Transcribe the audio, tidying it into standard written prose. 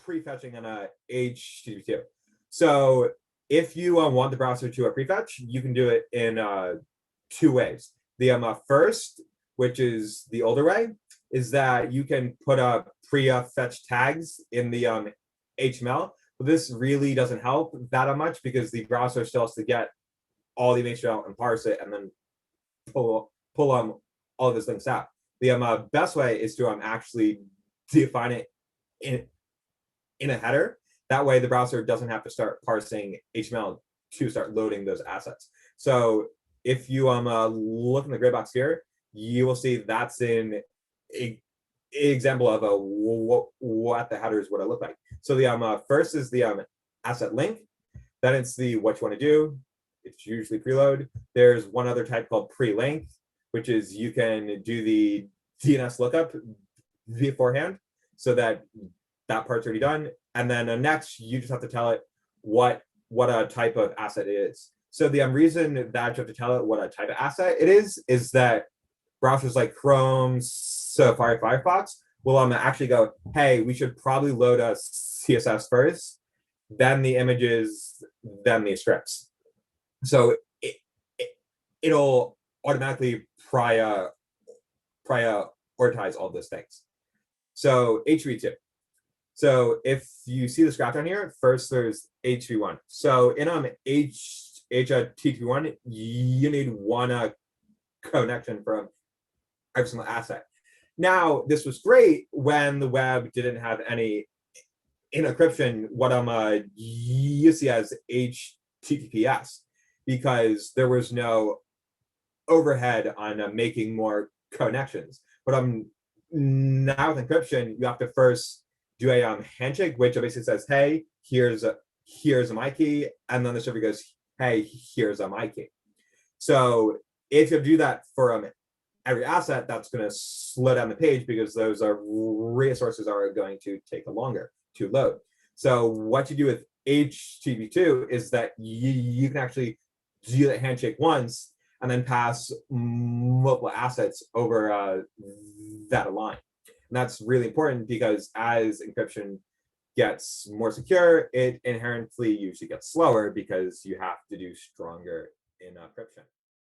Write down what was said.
prefetching on a HTTP2. So if you want the browser to prefetch, you can do it in two ways. The first, which is the older way, is that you can put pre-fetch tags in the HTML. But this really doesn't help that much because the browser still has to get all the HTML and parse it and then pull all of those links out. The best way is to actually define it in a header. That way the browser doesn't have to start parsing HTML to start loading those assets. So if you look in the gray box here, you will see that's an example of what the headers would look like. So the first is the asset link. Then it's the what you want to do. It's usually preload. There's one other type called pre-link, which is you can do the DNS lookup beforehand so that part's already done. And then next, you just have to tell it what a type of asset it is. So the reason that you have to tell it what a type of asset it is that browsers like Chrome, Safari, Firefox will actually go, hey, we should probably load a CSS first, then the images, then the scripts. So it'll automatically prioritize all those things. So HTTP2. So if you see the scratch on here, first there's HTTP1. So in HTTP1, you need one connection from every single asset. Now, this was great when the web didn't have any encryption, what you see as HTTPS, because there was no overhead on making more connections. But now with encryption, you have to first do a handshake, which basically says, hey, here's my key, and then the server goes, hey, here's my key. So if you do that for every asset, that's going to slow down the page because those resources are going to take longer to load. So what you do with HTTP2 is that you can actually do that handshake once and then pass multiple assets over that line. And that's really important because as encryption gets more secure, it inherently usually gets slower because you have to do stronger encryption.